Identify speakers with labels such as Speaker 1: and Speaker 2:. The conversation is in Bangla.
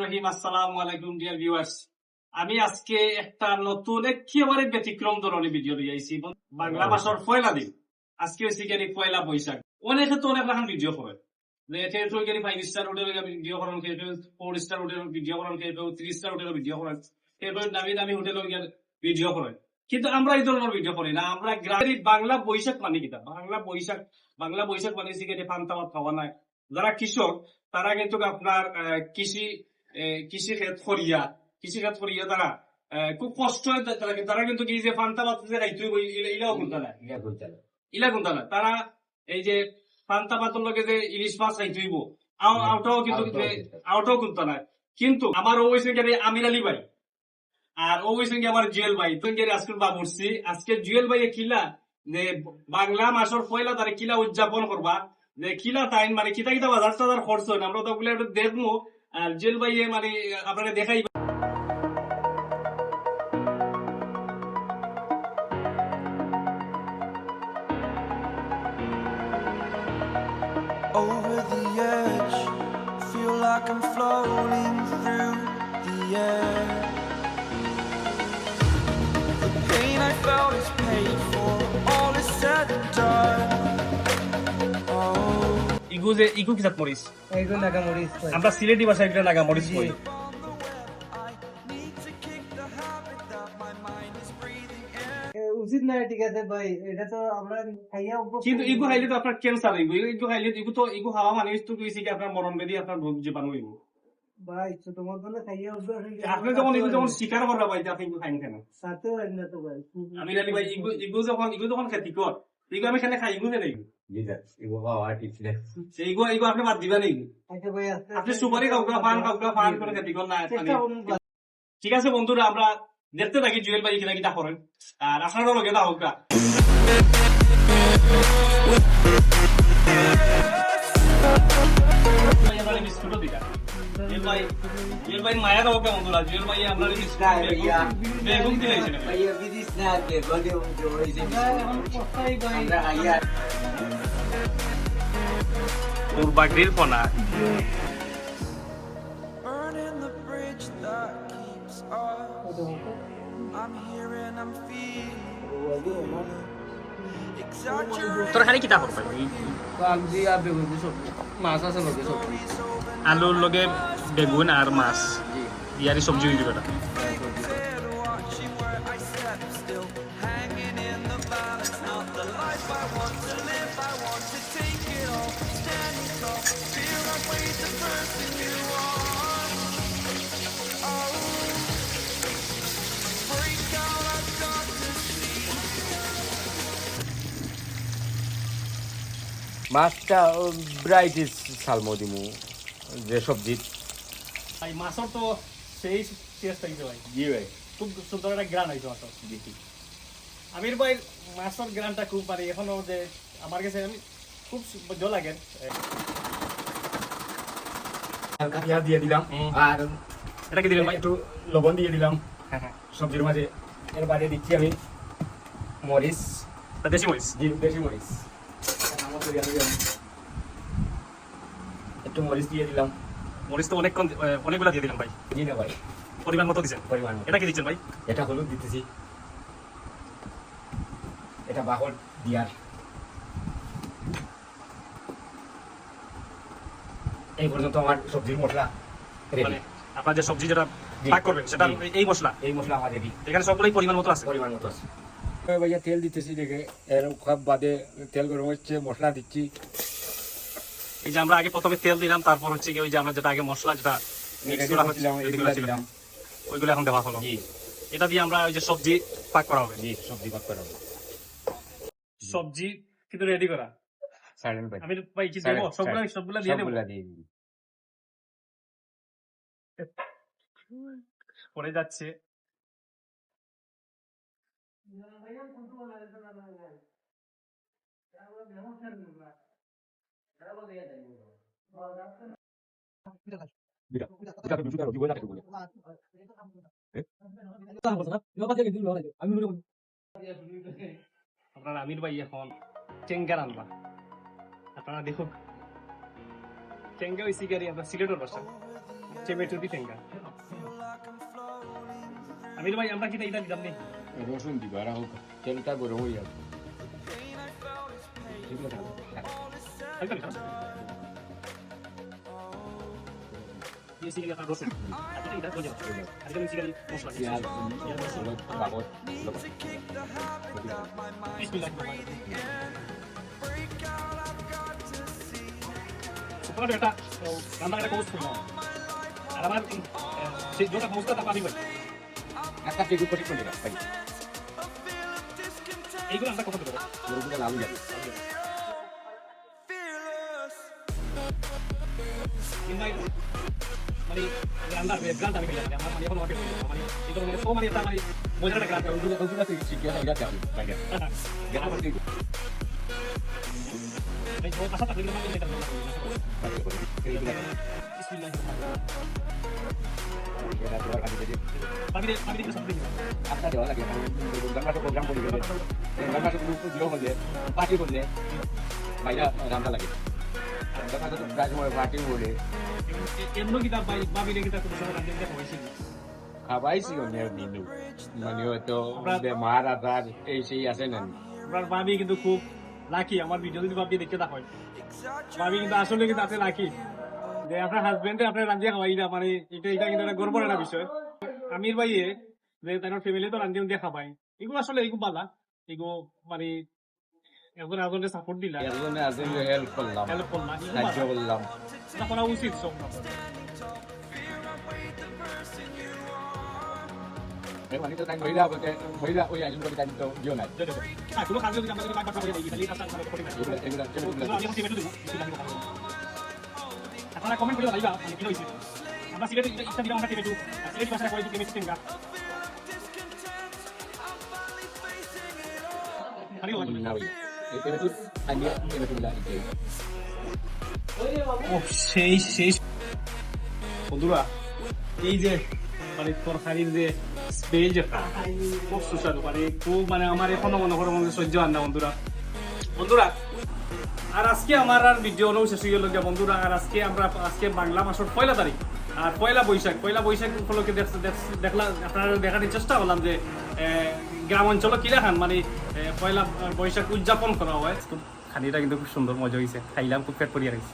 Speaker 1: রহিম। আসসালামু আলাইকুম ডিয়ার ভিউয়ার্স। আমি আজকে একটা নতুন একেবারে ব্যতিক্রম ধরনের ভিডিও নিয়ে আইছি। বাংলা মাসের পয়লা দিন, আজকে হচ্ছে কি পয়লা বৈশাখ। অনেকে তো অনেক রকম ভিডিও করে, যে কেউ 5 স্টার হোটেলের ভিডিও করেন, কেউ 4 স্টার হোটেলের ভিডিও করেন, কেউ 3 স্টার হোটেলের ভিডিও করেন, কেউ দামি দামি হোটেলের ভিডিও করেন। কিন্তু আমরা এই ধরনের ভিডিও করি না। আমরা গ্রামের বাংলা বৈশাখ মানে কিতা, বাংলা বৈশাখ মানে হচ্ছে কি পান্তা ভাত খাওয়া নাই। যারা কৃষক তারা কিন্তু আপনার কৃষি ক্ষেত করিয়া তারা খুব কষ্ট হয়। তারা কিন্তু কি যে ফান্তা ভাত যে খাইতে ইলাও গুনতা না, তারা এই যে ফান্তা ভাতের লগে যে ইলিশ মাছ খাইতে হইব আউটাও গুনতা না। কিন্তু আমার ও হয়েছে আমির আলী ভাই, আর ও হয়েছে আমার জুয়েল ভাই। তো আজকে বাবুরছি, আজকে জুয়েল ভাই কিলা যে বাংলা মাসের পয়লা তারিখ কিলা উদযাপন করবা, যে কিলা টাইম মানে কিতা কিতা বাজার টাজার খরচ হয় আমরা তো ওগুলো একটু দেখবো। আর জুয়েল ভাই মানে আপনারা দেখাই।
Speaker 2: Over the edge, feel like I'm floating through the air. The pain I felt is paid for, all is said and done. Oh,
Speaker 1: ইগু কি জাত মরিচ?
Speaker 3: এইগুলো নাগা মরিচ কই।
Speaker 1: আমরা সিলেটি ভাষায় এগুলো নাগা মরিচ কই।
Speaker 2: on the web, I need to kick the habit that my mind is breathing in.
Speaker 3: উচিত না, ঠিক আছে ভাই, এটা তো আমরা খাইয়া অভ্যস্ত।
Speaker 1: কিন্তু ইগু খাইলে তো আপনার ক্যান্সার হইব। ইগু খাইলে ইগু খাওয়া মানে তো কইছি কি আপনার মরণ ব্যাধি, আপনার রোগ জীবাণু হইব।
Speaker 3: ভাই ছোট মতন খাইয়া অভ্যাস হয়ে গেছে।
Speaker 1: আপনি যখন যখন স্বীকার করবা ভাই আপনি ইগু খাইন কেন?
Speaker 3: সাথে হয় না তো ভাই।
Speaker 1: আমি জানি ভাই ইগু যখন খেতি কর, ইগু আমি খানে খাই, ইগু খেলে ইগু আপনি বাদ দিবা নাকি?
Speaker 3: আচ্ছা ভাই, আস্তে
Speaker 1: আপনি সুপারি কাউকা ফান করে খেতি কর না।
Speaker 3: চেষ্টা করুন ভাই।
Speaker 1: ঠিক আছে বন্ধুরা, আমরা দেখতে থাকি জুয়েল ভাই কিনা কিটা করেন, আর আপনারও লগে দাও হোক। বিস্কুটও দিকা জুয়েল ভাই মায়া দাও বন্ধুরা। জুয়েল ভাই আপনার বেগুন দিলেছে দুর্ভাগ্যের পনা।
Speaker 2: Burning the bridge that keeps us. I'm here and I'm feeling exaggerated.
Speaker 1: তোর খালি কিতা করবে?
Speaker 3: সবজি আর বেগুন দিয়ে সবজি, মাছ আছে লগে সবজি,
Speaker 1: আলুর লগে বেগুন আর মাছ ইয়ারি সবজি হয়ে যাবে।
Speaker 2: Watching where I step still, hanging in the balance. Not the life I want to live, I want to take it all. Standing tall, feel like we're the person you are. Oh, break out, I've got to see.
Speaker 4: মাছটা ব্রাইটিস সালমো দিমু যে সবজি।
Speaker 1: ভাই মাছর তো সেই টেস্ট হইছে ভাই।
Speaker 4: জি ভাই,
Speaker 1: খুব সুন্দর একটা গ্রান হইছে মাছর।
Speaker 4: দেখি
Speaker 1: আমির ভাই মাছর গ্রানটা খুব পারি এখনো, যে আমার কাছে আমি খুব ভালো লাগে।
Speaker 4: হালকা পেঁয়াজ দিয়ে দিলাম আর
Speaker 1: এটা কি দিলেন ভাই?
Speaker 4: একটু লবণ দিয়ে দিলাম
Speaker 1: হ্যাঁ হ্যাঁ,
Speaker 4: সবজির মাঝে। এর বাইরে দিচ্ছি আমি মরিচ,
Speaker 1: দেশি মরিচ।
Speaker 4: দেশি মরিচ। একটু মরিচ দিয়ে দিলাম।
Speaker 1: মরিচ তো অনেকগুলা দিয়ে দিলাম ভাই।
Speaker 4: জি না ভাই,
Speaker 1: পরিমাণ মতো দিচ্ছেন।
Speaker 4: পরিমাণ মতো।
Speaker 1: এটা কি দিচ্ছেন ভাই?
Speaker 4: এটা হলুদ দিতেছি, এটা বাহর দিয়ার। এই পর্যন্ত আমার সবজির মশলা
Speaker 1: মানে
Speaker 4: রেডি।
Speaker 1: আপনার যে সবজি যেটা পাক করবেন সেটা
Speaker 4: জি।
Speaker 1: এই মশলা,
Speaker 4: এই মশলা আমার রেডি,
Speaker 1: এখানে সবগুলোই পরিমাণ মতো আছে।
Speaker 4: পরিমাণ মতো আছে। ভাইয়া তেল দিতেছি, দেখে এর সব বাদে তেল গরম হচ্ছে, মশলা দিচ্ছি।
Speaker 1: এই যে আমরা আগে প্রথমে তেল দিলাম, তারপর হচ্ছে কি ওই যে আমরা যেটা আগে মশলা যেটা মিক্স করা হচ্ছিল
Speaker 4: এগুলো দিলাম।
Speaker 1: ওইগুলো এখন দেওয়া হলো।
Speaker 4: জি
Speaker 1: এটা দিয়ে আমরা ওই যে সবজি পাক করা হবে।
Speaker 4: জি, সবজি পাক করা হবে।
Speaker 1: সবজি কিন্তু রেডি করা।
Speaker 4: সাইলেন্ট ভাই,
Speaker 1: আমি ভাই কি দেবো? সবগুলা দিয়ে দেবো।
Speaker 4: সবগুলা দিয়ে দিবি।
Speaker 1: পরে যাচ্ছে। আপনার আমির ভাই এখন চেঙ্গা রান্না, আপনারা দেখুন। চেঙ্গা ওই সিগারি আপনার সিলেটের ভাষা। টমেটো দি টেঙ্গা আমি ভাই আমরা কি এটা দিলাম নেই
Speaker 4: রসুন দিবা আর হোক তেলটা গরম হয়ে যাবে
Speaker 1: ये सीखा था रोशन अच्छा इधर हो जाओ अरे मैं सीखा मसला
Speaker 4: পেঁয়াজ কাগজ
Speaker 1: बिस्मिल्लाह सुपर बेटा আমরা একটা কোর্স করলাম আর আমার সেই যেটা কোর্সটা তা পাবি ভাই
Speaker 4: একটা পেগুলো পটি করে দিবা ভাই
Speaker 1: এইগুলো আমরা কত দেব
Speaker 4: গরুগুলো লাল যাবে
Speaker 1: কিন্তু মানে আমরা ব্র্যান্ড আমি বললাম আমার মানে এখন মার্কেট মানে এটা মানে সব মানে এটা মানে মজাটা গ্রান্ড
Speaker 4: গরুগুলো থেকে শিখে এটা যাবে ভাই গেটা করতে
Speaker 1: এই যে পাশা থাকলে মানে এটা বিসমিল্লাহ
Speaker 4: এটা তোমার কাছে দিয়ে
Speaker 1: পাবি সব দিন
Speaker 4: আপনার দেওয়া লাগে গঙ্গা তো প্রোগ্রাম করে গেলে গঙ্গা তো গ্রুপ দিও হলে পার্টি করলে ভাইরা রান্না লাগে গঙ্গা তো প্রায় সময় পার্টি বলে
Speaker 1: এমন কি তার বাবি রেখে তার কোনো সময় রান্না দেখা হয়েছিল
Speaker 4: খাবাইছি অনেক দিন মানে হয়তো বেমার আজার এই সেই আছে না
Speaker 1: আপনার বাবি কিন্তু খুব লাকি আমার ভিডিও যদি বাবি দেখতে দেখা হয় বাবি কিন্তু আসলে কিন্তু আছে লাকি যে আপনার হাজবেন্ডে আপনার রান্ধিয়া খাওয়াই না মানে এটা কিন্তু একটা গর্বের একটা বিষয় আমির ভাইয়ে যে তার ফ্যামিলি তো রান্ধিয়া দিয়ে খাবাই এগুলো আসলে এগুলো বালা এগুলো মানে একজন একজনের সাপোর্ট দিলা
Speaker 4: একজনে আছে হেল্প করলাম
Speaker 1: হেল্প করলাম
Speaker 4: সাহায্য করলাম
Speaker 1: এটা করা উচিত সব
Speaker 4: মানে তো তাই মহিলা বলতে মহিলা ওই আয়োজন করে তাই তো দিও না
Speaker 1: কোনো কাজ যদি আমরা যদি কাজ করতে পারি তাহলে কাজটা আমরা করতে পারি আপনারা কমেন্ট করে জানাইবা মানে কি হইছে আমরা সিলেটে ইচ্ছা দিলাম আমরা টেমেটু সিলেট ভাষায় কই টেমেটু টেঙ্গা খালি ওই
Speaker 4: না ওই এটা তো আইডিয়া এটা তো লাগে
Speaker 1: ও সেই সেই বন্ধুরা এই যে মানে তরকারির যে স্মেল যেটা খুব সুস্বাদু মানে খুব মানে আমার এখনো মনে করো মনে সহ্য হয় না বন্ধুরা বন্ধুরা আর আজকে আমার আর ভিডিও হলেও শেষ হয়ে গেল বন্ধুরা আর আজকে বাংলা মাসের 1 তারিখ আর পয়লা বৈশাখ উপলক্ষে দেখলাম আপনারা দেখার চেষ্টা করলাম যে গ্রাম অঞ্চলে কিরাখান মানে পয়লা বৈশাখ উদযাপন করা হয় খানিটা কিন্তু খুব সুন্দর মজা হয়েছে খাইলাম খুব পেট পরিয়া রয়েছে